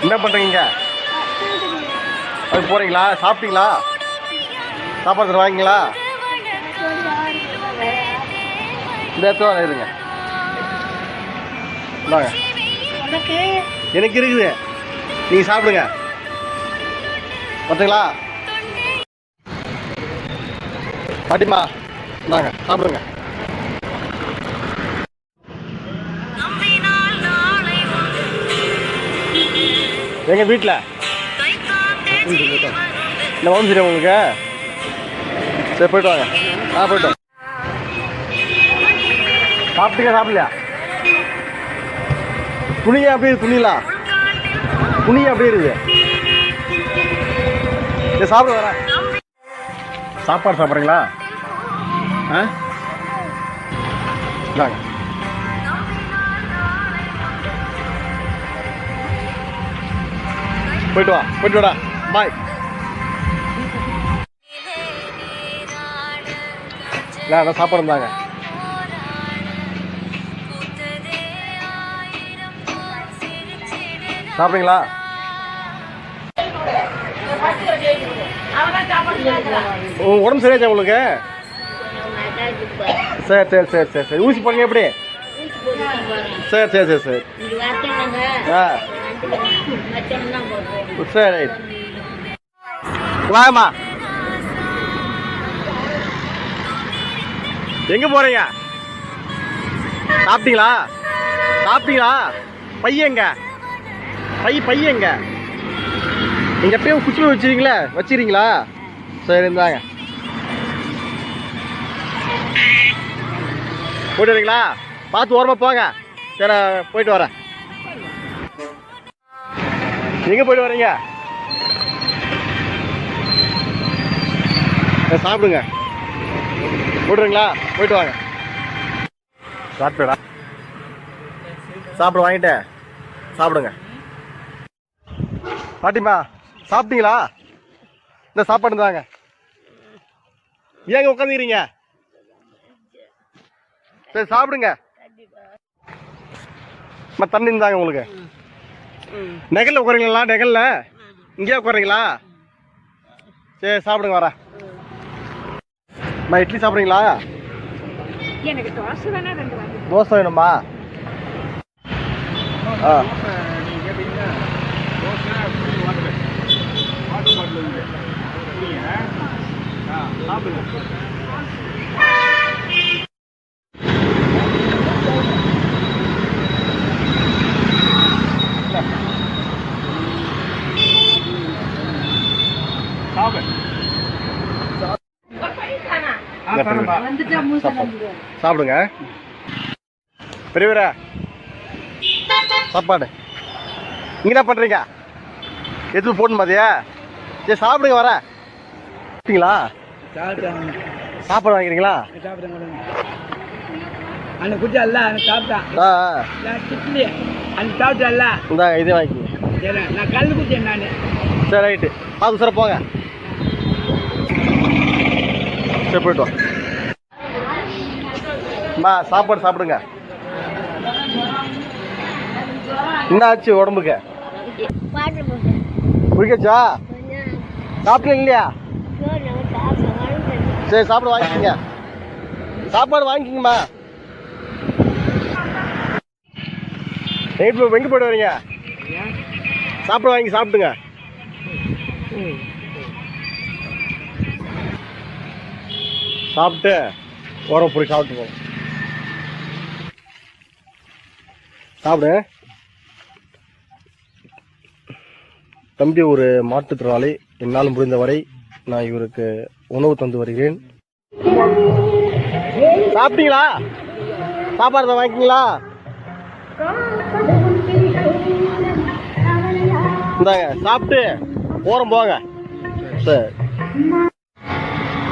என்ன பண்ணுறீங்க? அது போகிறீங்களா? சாப்பிட்டீங்களா? சாப்பாடு வாங்கிங்களா? இந்த இடத்துல இருங்க. வாங்க, எனக்கு இருக்குது, நீங்கள் சாப்பிடுங்க. பார்த்தீங்களா பாட்டிமா? வாங்க சாப்பிடுங்க. எங்க வீட்டில் இந்த உடம்பு சரியா உங்களுக்கு? சரி போயிட்டு வாங்க. போயிட்டு வாங்க. சாப்பிட்டீங்க? சாப்பிடலையா? துணியா அப்படியே துணிங்களா? துணியா அப்படியே இருக்குது. சரி சாப்பிட வரேன். சாப்பாடு சாப்பிட்றீங்களா? வாங்க. போயிட்டு வா, போயிட்டு வாடா. பாய். அதான் சாப்பாடு இருந்தாங்க. சாப்பிடுங்களா? உடம்பு சரியாச்சா உங்களுக்கு? சரி சரி சரி சரி சரி. ஊசி போடுங்க எப்படி? சரி சரி சரி சரி. சரி வாங்கம்மா. எங்க போறீங்க? சாப்பிட்டீங்களா? சாப்பிட்டீங்களா? பையங்க பையங்க நீங்க எப்பயும் குச்சில வச்சிருக்கீங்களா? சரி இருந்தாங்க. போயிட்டு வரீங்களா? பார்த்து ஓரமா போங்க. சரி போயிட்டு வரேன். எங்க போயிட்டு வரீங்க? சாப்பிடுங்க. போட்டுறீங்களா? போயிட்டு வாங்க. சாப்பிட்டா சாப்பிட வாங்கிட்டு சாப்பிடுங்க. பாட்டிமா சாப்பிட்டீங்களா? இந்த சாப்பாடு தாங்க. ஏங்க உட்காந்துக்கிறீங்க? சரி சாப்பிடுங்க. தண்ணி இருந்தாங்க உங்களுக்கு. நெகல்ல உட்காரீங்களா? நெகல்ல இங்கேயே உட்காரீங்களா? சரி சாப்பிடுங்க. வரேன். இட்லி சாப்பிட்றீங்களா? எனக்கு தோசை வேணா. தோசை வேணுமா? சாப்பிடுங்க. பெரியவரா சாப்பாடு நீங்க என்ன பண்றீங்க? எது போடணும் மாதிரியா? சரி சாப்பிடுங்க. வர சாப்பாடு வாங்கிறீங்களா? இதே வாங்கிக்கோங்க. சரி ரைட்டு. பார்த்து சார் போங்க. சரி போயிட்டு வா. சாப்பாடு சாப்பிடுங்க. என்ன ஆச்சு உடம்புக்கு? குடிக்கச்சா? சாப்பிட்டீங்க இல்லையா? சரி சாப்பாடு வாங்கிக்கோங்க. சாப்பாடு வாங்கிக்கோங்கம்மா. எங்கே போய்ட்டு வரீங்க? சாப்பாடு வாங்கி சாப்பிடுங்க. சாப்பிட்டு ஓரம் போய் சாப்பிட்டு போங்க. சாப்பிடு. தம்பி ஒரு மாற்றுத்திறனாளி. என்னால் முடிந்தவரை நான் இவருக்கு உணவு தந்து வருகிறேன். சாப்பிட்டீங்களா? சாப்பாடு தான் வாங்கிக்கிங்களா? இந்தாங்க சாப்பிட்டு ஓரம் போங்க. சரி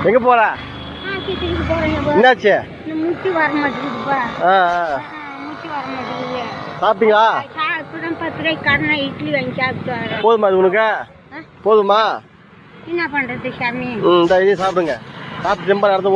எங்க போற? என்னாச்சு? சாப்பிட்டீங்களா? போதுமா அது உனக்கு? போதுமா? என்ன பண்றது சாமி? சாப்பிடுங்க. சாப்பிட்டு ரொம்ப நடந்து